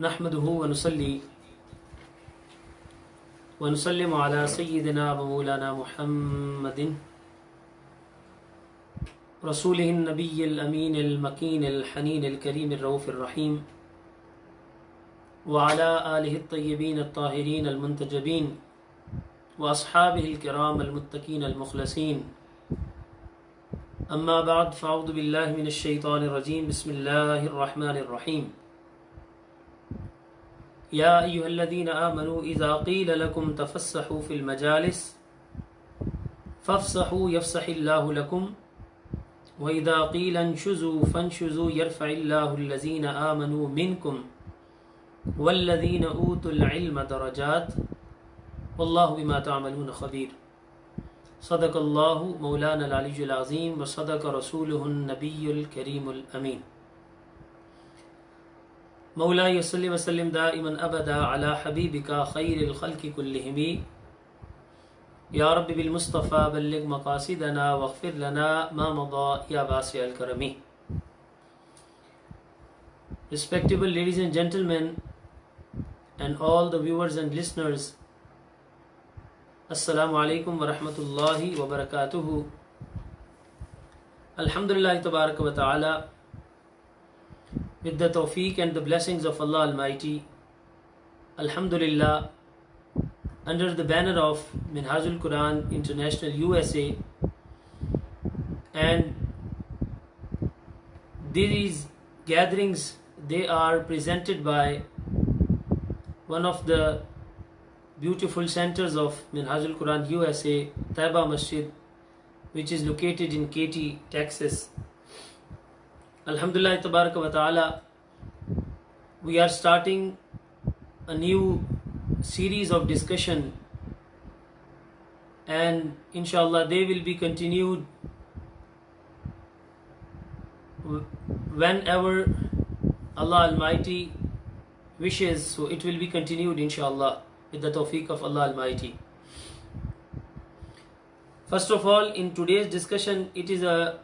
नहमदुहु व नुसल्ली व नुसल्लिमु अला सय्यिदिना व मौलाना मुहम्मदिन रसूलिहिन नबिय्यिल अमीनिल मकीनिल हनीनिल करीमिर रऊफिर रहीम व अला आलिहि त्तय्यिबीन अत्ताहिरीन अल मुंतजबीन व अस्हाबिहिल किराम अल मुत्तकीन अल मुखलसीन अम्मा बाद फ़अऊज़ु बिल्लाहि मिनश शैतानिर रजीम बिस्मिल्लाहिर रहमानिर रहीम या अय्युहल्लज़ीना आमनू इज़ा क़ील लकुम तफ़स्सहू फ़िल मजालिस फ़फ़्सहू यफ़्सहिल्लाहु लकुम व इज़ा क़ील अंशुज़ू फ़ंशुज़ू यरफ़इल्लाहुल्लज़ीना आमनू मिनकुम वल्लज़ीना ऊतुल इल्म दरजात वल्लाहु बिमा तअमलून ख़बीर। सदक़ल्लाहु मौलानल अलियुल अज़ीम व सदक़ रसूलुहुन नबियुल करीमुल अमीन। मौला सल्लि व सल्लिम दाइमन अबदा अला हबीबिका खैरिल खल्क़ि कुल्लिहिम या रब्बि बिल मुस्तफ़ा बल्लिग मक़ासिदना वग़फ़िर लना मा मदा या वासिअल करमी। Respectable ladies and gentlemen and all the viewers and listeners, Assalamu alaikum wa rahmatullahi wa barakatuhu. Alhamdulillah tabaraka wa ta'ala, with the tawfiq and the blessings of Allah Almighty, Alhamdulillah, under the banner of MINHAJ-UL-QURAN International USA, and these gatherings, they are presented by one of the beautiful centers of MINHAJ-UL-QURAN USA, Tayba Masjid, which is located in Katy, Texas. Alhamdulillah tabaraka wa ta'ala, we are starting a new series of discussion, and inshallah they will be continued whenever Allah Almighty wishes. So it will be continued inshallah with the tawfiq of Allah Almighty. First of all, in today's discussion, it is a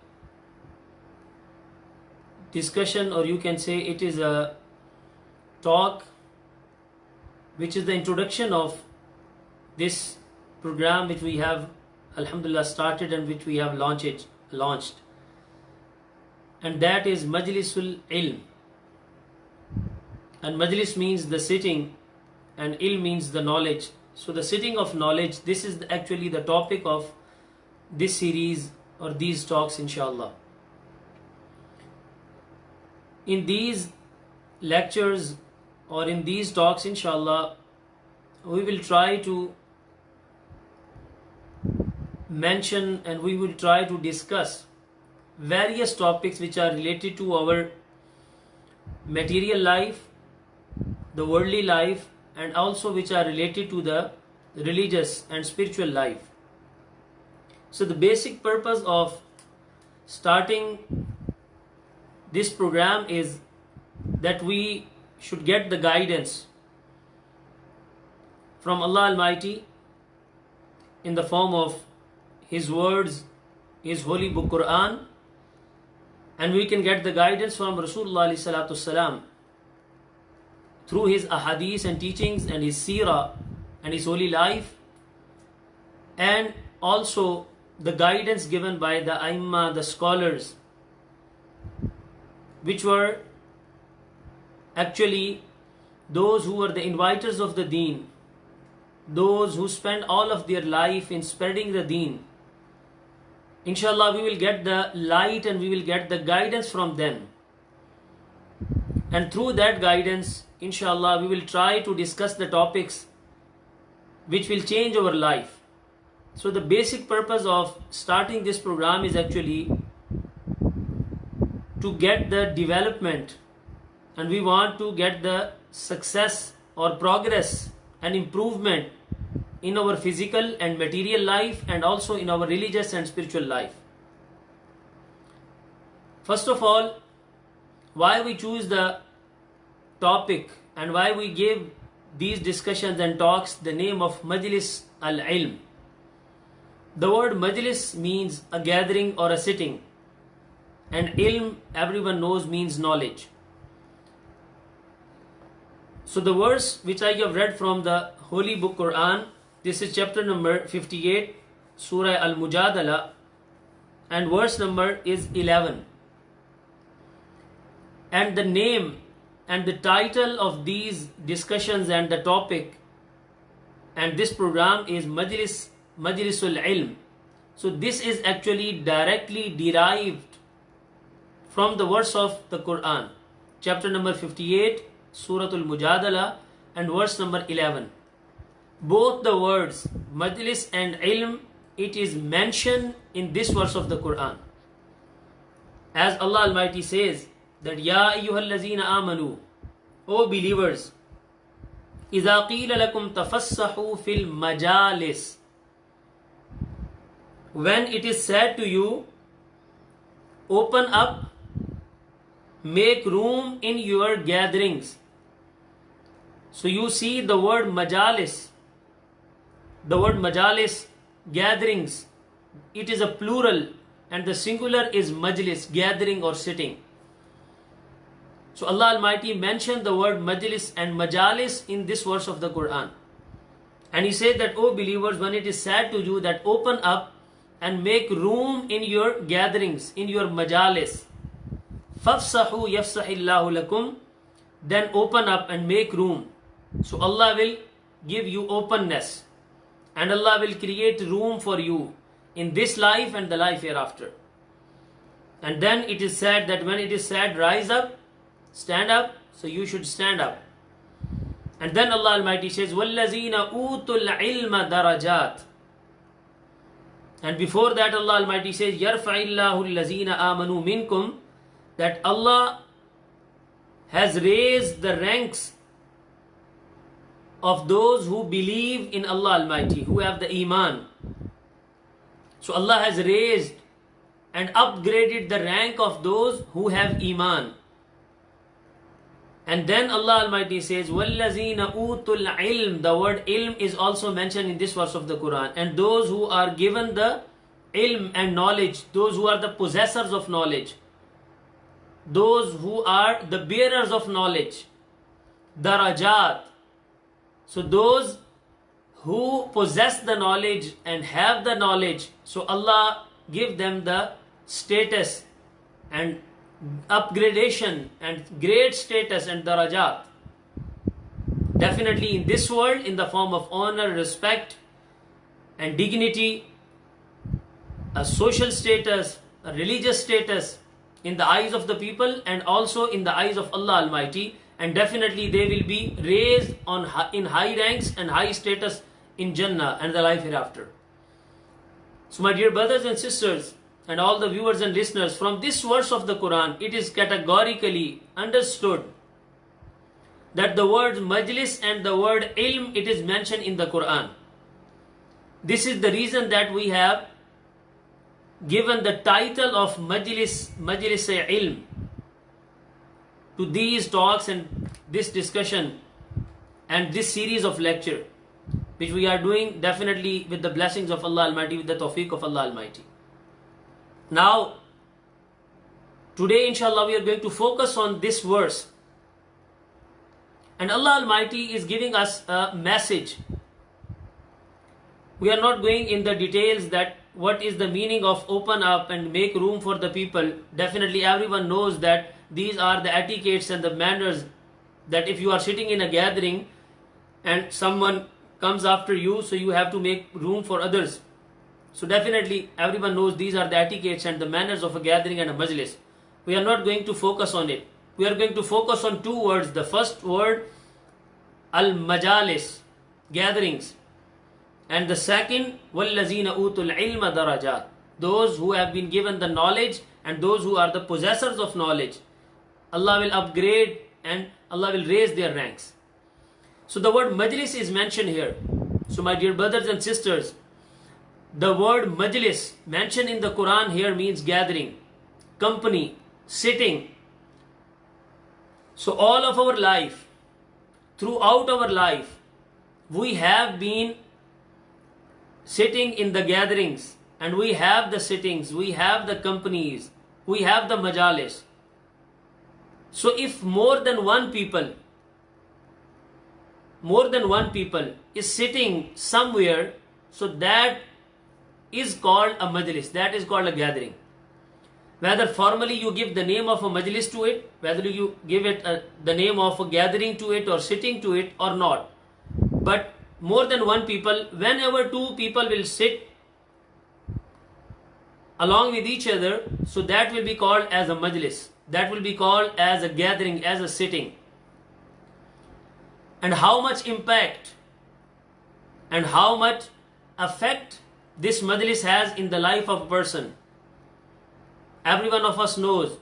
discussion, or you can say it is a talk, which is the introduction of this program which we have alhamdulillah started and which we have launched, and that is Majlis-ul-Ilm. And Majlis means the sitting, and Ilm means the knowledge. So the sitting of knowledge, this is actually the topic of this series or these talks inshallah. In these lectures or in these talks inshallah, we will try to mention and we will try to discuss various topics which are related to our material life, the worldly life, and also which are related to the religious and spiritual life. So the basic purpose of starting this program is that we should get the guidance from Allah Almighty in the form of His words, His holy book Quran, and we can get the guidance from Rasulullah sallallahu alaihi wasallam through his ahadith and teachings and his seerah and his holy life, and also the guidance given by the Aimma, the scholars, which were actually those who were the inviters of the deen, those who spent all of their life in spreading the deen. Inshallah, we will get the light and we will get the guidance from them, and through that guidance inshallah we will try to discuss the topics which will change our life. So the basic purpose of starting this program is actually to get the development, and we want to get the success or progress and improvement in our physical and material life, and also in our religious and spiritual life. First of all, why we choose the topic and why we give these discussions and talks the name of Majlis al-Ilm. The word majlis means a gathering or a sitting, and ilm, everyone knows, means knowledge. So the verse which I have read from the Holy Book Quran, this is chapter number 58, Surah Al-Mujadala, and verse number is 11. And the name and the title of these discussions and the topic and this program is Majlis-ul-Ilm. So this is actually directly derived from the verse of the Quran, chapter number 58, Surah Al-Mujadala, and verse number 11. Both the words Majlis and Ilm, it is mentioned in this verse of the Quran. As Allah Almighty says that, Ya ayyuhallazina amanu, O believers, إِذَا قِيلَ لَكُمْ تَفَسَّحُوا فِي الْمَجَالِسِ, when it is said to you, open up, make room in your gatherings. So you see the word majalis, gatherings, it is a plural, and the singular is majlis, gathering or sitting. So Allah Almighty mentioned the word majlis and majalis in this verse of the Quran. And He said that, O believers, when it is said to you that open up and make room in your gatherings, in your majalis, فَافْسَحُوا يَفْسَحِ اللَّهُ لَكُمْ, then open up and make room. So Allah will give you openness, and Allah will create room for you in this life and the life hereafter. And then it is said that when it is said rise up, stand up, so you should stand up. And then Allah Almighty says, وَالَّذِينَ أُوتُوا الْعِلْمَ دَرَجَاتٍ. And before that Allah Almighty says, يَرْفَعِ اللَّهُ الَّذِينَ آمَنُوا مِنْكُمْ, that Allah has raised the ranks of those who believe in Allah Almighty, who have the Iman. So Allah has raised and upgraded the rank of those who have Iman. And then Allah Almighty says, وَالَّذِينَ أُوتُوا الْعِلْمِ, the word ilm is also mentioned in this verse of the Quran. And those who are given the ilm and knowledge, those who are the possessors of knowledge, those who are the bearers of knowledge, darajat. So those who possess the knowledge and have the knowledge, so Allah give them the status and upgradation and great status and darajat. Definitely in this world, in the form of honor, respect and dignity, a social status, a religious status in the eyes of the people and also in the eyes of Allah Almighty. And definitely they will be raised in high ranks and high status in Jannah and the life hereafter. So my dear brothers and sisters and all the viewers and listeners, from this verse of the Quran, it is categorically understood that the word majlis and the word ilm, it is mentioned in the Quran. This is the reason that we have given the title of Majlis-e-Ilm to these talks and this discussion and this series of lecture, which we are doing definitely with the blessings of Allah Almighty, with the tawfiq of Allah Almighty. Now, today inshallah we are going to focus on this verse, and Allah Almighty is giving us a message. We are not going in the details that what is the meaning of open up and make room for the people. Definitely everyone knows that these are the etiquettes and the manners, that if you are sitting in a gathering and someone comes after you, so you have to make room for others. So definitely everyone knows these are the etiquettes and the manners of a gathering and a majlis. We are not going to focus on it. We are going to focus on two words. The first word, al-majalis, gatherings. And the second, وَالَّذِينَ أُوتُوا الْعِلْمَ دَرَجَاتٍ, those who have been given the knowledge and those who are the possessors of knowledge. Allah will upgrade and Allah will raise their ranks. So the word majlis is mentioned here. So my dear brothers and sisters, the word majlis mentioned in the Quran here means gathering, company, sitting. So all of our life, throughout our life, we have been sitting in the gatherings, and we have the sittings, we have the companies, we have the majalis. So if more than one people is sitting somewhere, so that is called a majlis, that is called a gathering. Whether formally you give the name of a majlis to it, whether you give it the name of a gathering to it or sitting to it or not, but more than one people, whenever two people will sit along with each other, so that will be called as a majlis, that will be called as a gathering, as a sitting. And how much impact and how much effect this majlis has in the life of a person. Every one of us knows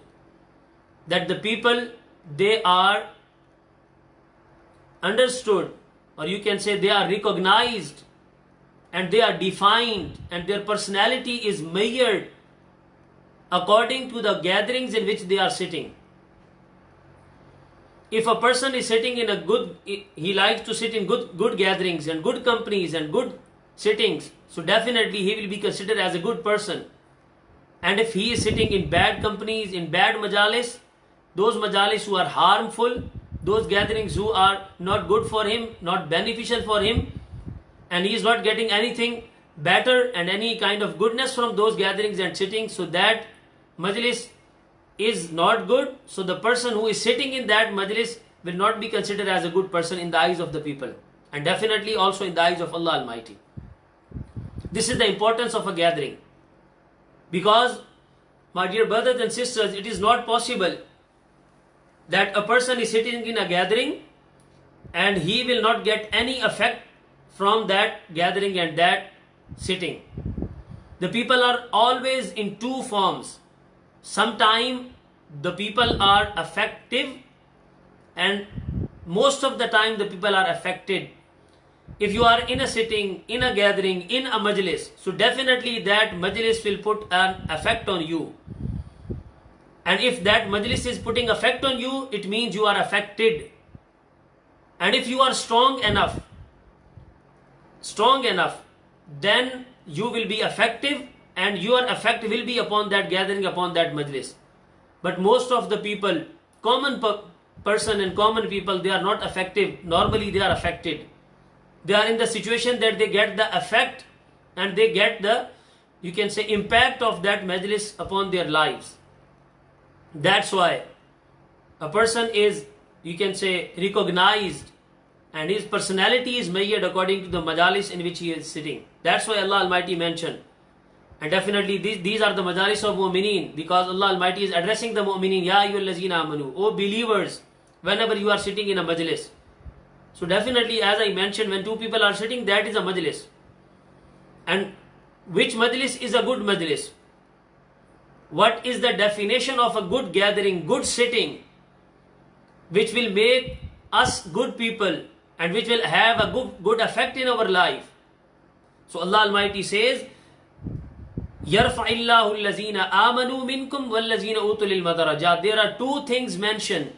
that the people, they are understood, or you can say they are recognized, and they are defined, and their personality is measured according to the gatherings in which they are sitting. If a person is sitting in a good, he likes to sit in good gatherings and good companies and good sittings, so definitely he will be considered as a good person. And if he is sitting in bad companies, in bad majalis, those majalis who are harmful, those gatherings who are not good for him, not beneficial for him, and he is not getting anything better and any kind of goodness from those gatherings and sittings, so that majlis is not good. So the person who is sitting in that majlis will not be considered as a good person in the eyes of the people, and definitely also in the eyes of Allah Almighty. This is the importance of a gathering. Because, my dear brothers and sisters, it is not possible that a person is sitting in a gathering and he will not get any effect from that gathering and that sitting. The people are always in two forms. Sometimes the people are effective, and most of the time the people are affected. If you are in a sitting, in a gathering, in a majlis, so definitely that majlis will put an effect on you. And if that majlis is putting effect on you, it means you are affected. And if you are strong enough, then you will be effective, and your effect will be upon that gathering, upon that majlis. But most of the people, common person and common people, they are not effective. Normally they are affected. They are in the situation that they get the effect and they get the, you can say, impact of that majlis upon their lives. That's why a person is, you can say, recognized, and his personality is measured according to the majalis in which he is sitting. That's why Allah Almighty mentioned. And definitely these are the majalis of mu'mineen, because Allah Almighty is addressing the mu'mineen, Ya ayyuhallazina amanu, O believers, whenever you are sitting in a majlis. So definitely, as I mentioned, when two people are sitting, that is a majlis. And which majlis is a good majlis? What is the definition of a good gathering, good sitting, which will make us good people and which will have a good effect in our life? So Allah Almighty says, يَرْفَعِ اللَّهُ الَّذِينَ آمَنُوا مِنْكُمْ وَالَّذِينَ أُوتُوا الْعِلْمَ دَرَجَاتٍ. There are two things mentioned,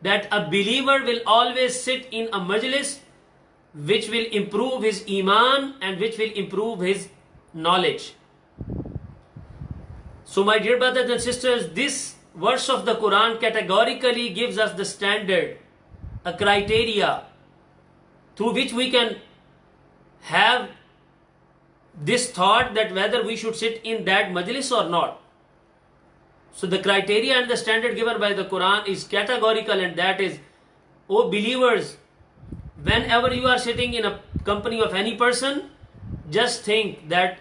that a believer will always sit in a majlis which will improve his iman and which will improve his knowledge. So my dear brothers and sisters, this verse of the Quran categorically gives us the standard, a criteria through which we can have this thought that whether we should sit in that majlis or not. So the criteria and the standard given by the Quran is categorical, and that is, O believers, whenever you are sitting in a company of any person, just think that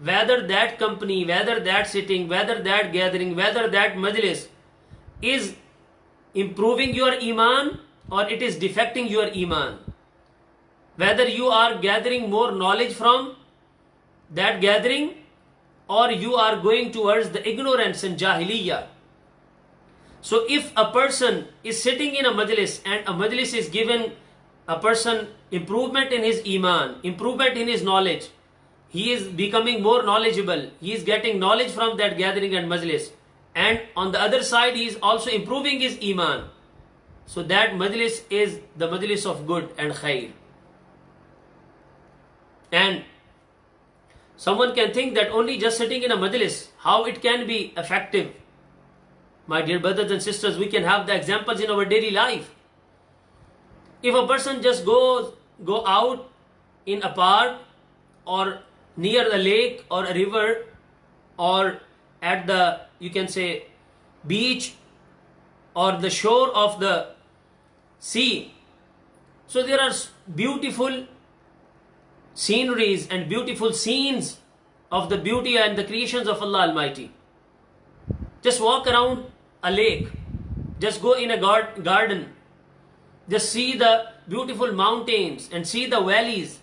whether that company, whether that sitting, whether that gathering, whether that majlis is improving your iman or it is defecting your iman. Whether you are gathering more knowledge from that gathering, or you are going towards the ignorance and jahiliyyah. So if a person is sitting in a majlis and a majlis is given a person improvement in his iman, improvement in his knowledge, he is becoming more knowledgeable, he is getting knowledge from that gathering and majlis, and on the other side he is also improving his iman, so that majlis is the majlis of good and khair. And Someone can think that only just sitting in a majlis, how it can be effective. My dear brothers and sisters, we can have the examples in our daily life. If a person just go out in a park or near a lake or a river or at the, you can say, beach or the shore of the sea. So there are beautiful sceneries and beautiful scenes of the beauty and the creations of Allah Almighty. Just walk around a lake, just go in a garden, just see the beautiful mountains and see the valleys.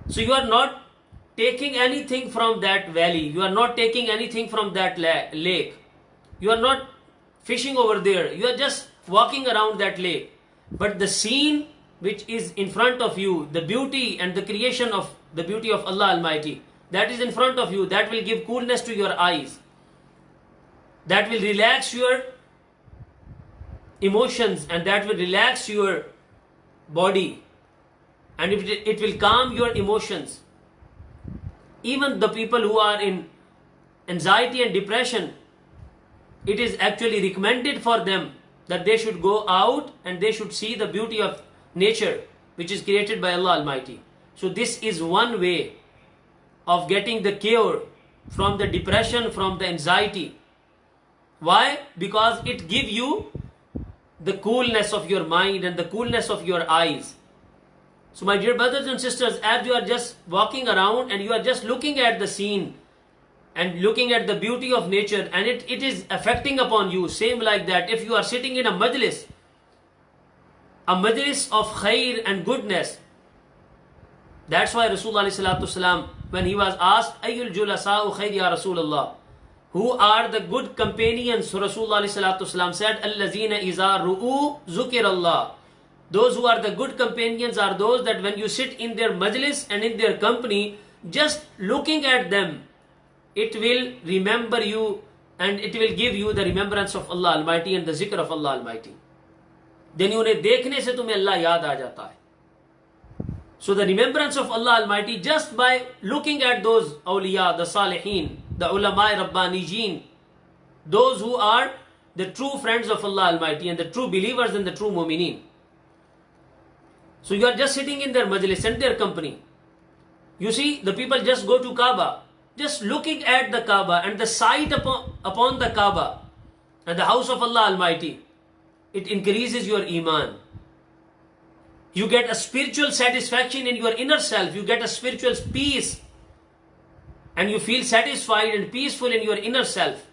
So you are not taking anything from that valley, you are not taking anything from that lake, you are not fishing over there, you are just walking around that lake. But the scene which is in front of you, the beauty and the creation of the beauty of Allah Almighty, that is in front of you, that will give coolness to your eyes, that will relax your emotions, and that will relax your body, and it will calm your emotions. Even the people who are in anxiety and depression, it is actually recommended for them that they should go out and they should see the beauty of nature which is created by Allah Almighty. So this is one way of getting the cure from the depression, from the anxiety. Why? Because it gives you the coolness of your mind and the coolness of your eyes. So my dear brothers and sisters, as you are just walking around and you are just looking at the scene and looking at the beauty of nature, and it is affecting upon you, same like that if you are sitting in a majlis of khair and goodness. That's why Rasulullah, when he was asked, Ayyul julasa'u khair ya Rasulullah, who are the good companions, Rasulullah said, Allazina iza ru'u zukirallah. Those who are the good companions are those that when you sit in their majlis and in their company, just looking at them, it will remember you and it will give you the remembrance of Allah Almighty and the zikr of Allah Almighty. Then उन्हें देखने से तुम्हें अल्लाह याद आ जाता है. So the remembrance of Allah Almighty just by looking at those awliya, the salihin, the ulama rabbanijin, those who are the true friends of Allah Almighty and the true believers and the true mu'mineen. So you are just sitting in their majlis and their company. You see, the people just go to Kaaba, just looking at the Kaaba and the sight upon the Kaaba and the house of Allah Almighty, it increases your iman. You get a spiritual satisfaction in your inner self. You get a spiritual peace. And you feel satisfied and peaceful in your inner self.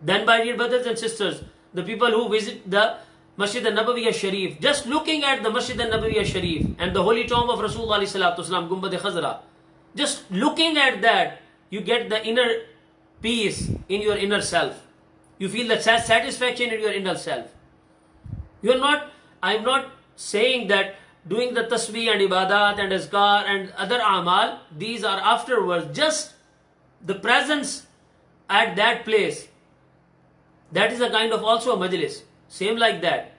Then, my dear brothers and sisters, the people who visit the Masjid al-Nabawi Sharif, just looking at the Masjid al-Nabawi Sharif and the holy tomb of Rasulullah Gumbad Khazra, just looking at that, you get the inner peace in your inner self. You feel the satisfaction in your inner self. I'm not saying that doing the tasbih and ibadat and azkar and other amal, these are afterwards. Just the presence at that place, that is a kind of also a majlis. Same like that.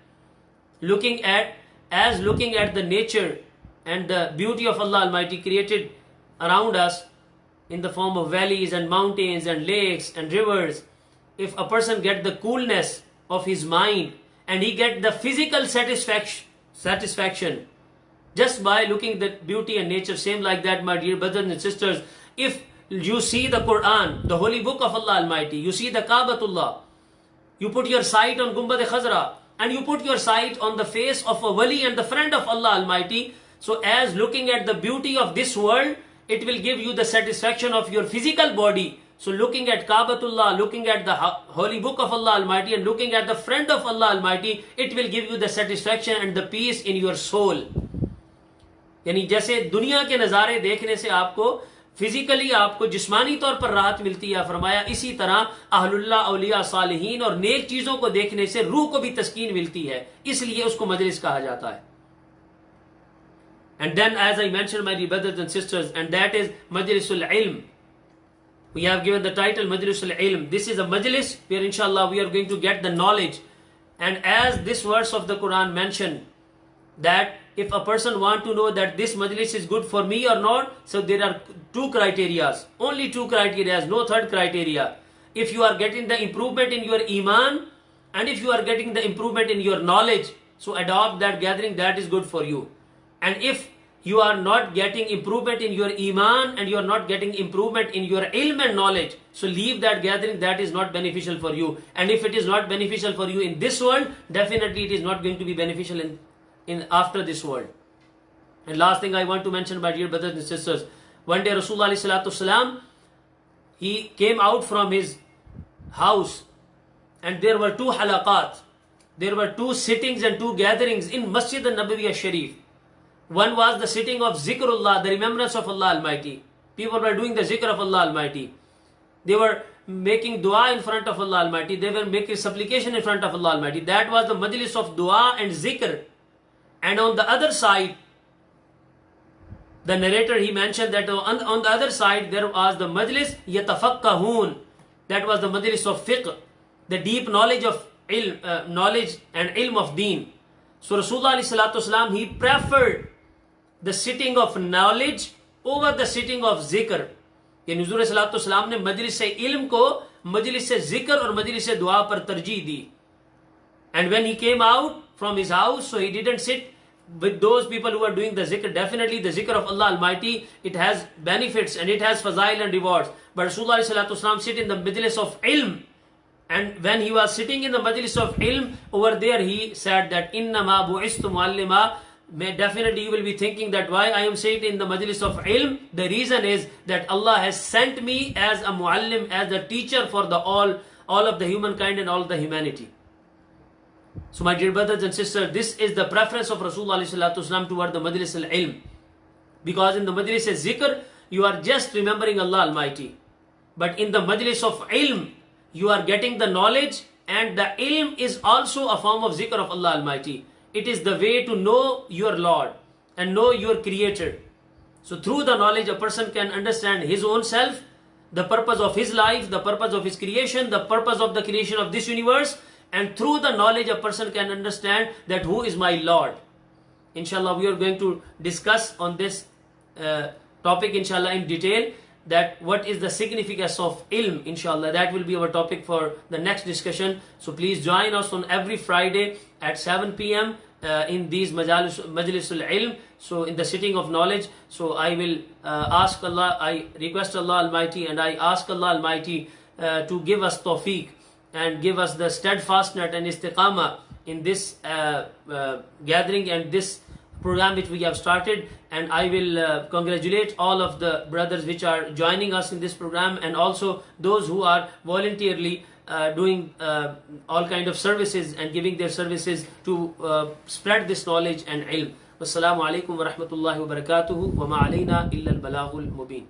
Looking at the nature and the beauty of Allah Almighty created around us in the form of valleys and mountains and lakes and rivers. If a person get the coolness of his mind and he get the physical satisfaction just by looking at the beauty and nature, same like that, my dear brothers and sisters, if you see the Quran, the holy book of Allah Almighty, you see the Kaabatullah, you put your sight on Gumbad Khazra and you put your sight on the face of a wali and the friend of Allah Almighty, so as looking at the beauty of this world, it will give you the satisfaction of your physical body. So looking at Kaabatullah, looking at the holy book of Allah Almighty and looking at the friend of Allah Almighty, it will give you the satisfaction and the peace in your soul. यानी जैसे दुनिया के नज़ारे देखने से आपको physically आपको जिस्मानी तौर पर राहत मिलती है, फरमाया इसी तरह अहलुल्लाह औलिया सालिहीन और नेक चीजों को देखने से रूह को भी तस्कीन मिलती है, इसलिए उसको मजलिस कहा जाता है. And then, as I mentioned, my dear brothers and sisters, and that is Majlis-ul-Ilm. We have given the title Majlis-ul-Ilm. This is a majlis where inshallah we are going to get the knowledge. And as this verse of the Quran mentioned, that if a person want to know that this majlis is good for me or not, so there are two criteria, only two criteria, no third criteria. If you are getting the improvement in your iman, and if you are getting the improvement in your knowledge, so adopt that gathering, that is good for you. And if you are not getting improvement in your iman and you are not getting improvement in your ilm and knowledge, so leave that gathering, that is not beneficial for you. And if it is not beneficial for you in this world, definitely it is not going to be beneficial in after this world. And last thing I want to mention, my dear brothers and sisters, one day Rasulullah ﷺ, he came out from his house, and there were two halaqat, there were two sittings and two gatherings in Masjid al-Nabawi Sharif. One was the sitting of zikrullah, the remembrance of Allah Almighty. People were doing the zikr of Allah Almighty. They were making dua in front of Allah Almighty. They were making supplication in front of Allah Almighty. That was the majlis of dua and zikr. And on the other side, the narrator, he mentioned that on the other side there was the majlis yatafaqqahun. That was the majlis of fiqh, the deep knowledge of knowledge and ilm of deen. So Rasulullah ﷺ, he preferred the sitting of knowledge over the sitting of zikr. यानी हुजूर सल्लल्लाहु अलैहि वसल्लम ने मजलिस से इल्म को मजलिस से जिक्र और मजलिस से दुआ पर तरजीह दी. And when he came out from his house, so he didn't sit with those people who are doing the zikr. Definitely the zikr of Allah Almighty, it has benefits and it has fazail and rewards. But Rasulullah ﷺ sit in the majlis of ilm. And when he was sitting in the majlis of ilm, over there he said that innama bu'istu muallima. Definitely you will be thinking that why I am sitting in the majlis of ilm. The reason is that Allah has sent me as a muallim, as a teacher for the all of the humankind and all the humanity. So my dear brothers and sisters, this is the preference of Rasulullah ﷺ toward the majlis al-ilm. Because in the majlis al-zikr, you are just remembering Allah Almighty. But in the majlis of ilm, you are getting the knowledge, and the ilm is also a form of zikr of Allah Almighty. It is the way to know your Lord and know your Creator. So through the knowledge, a person can understand his own self, the purpose of his life, the purpose of his creation, the purpose of the creation of this universe. And through the knowledge, a person can understand that who is my Lord. Inshallah, we are going to discuss on this topic, inshallah, in detail, that what is the significance of ilm, inshallah. That will be our topic for the next discussion. So please join us on every Friday at 7 p.m. In these Majlis al-Ilm, so in the sitting of knowledge. So I will ask Allah, I request Allah Almighty, and I ask Allah Almighty to give us tawfiq and give us the steadfastness and istiqamah in this gathering and this program which we have started. And I will congratulate all of the brothers which are joining us in this program, and also those who are voluntarily doing all kind of services and giving their services to spread this knowledge and ilm. Wassalamu alaikum wa rahmatullahi wa barakatuhu wa ma alayna illa al-balaghul mubin.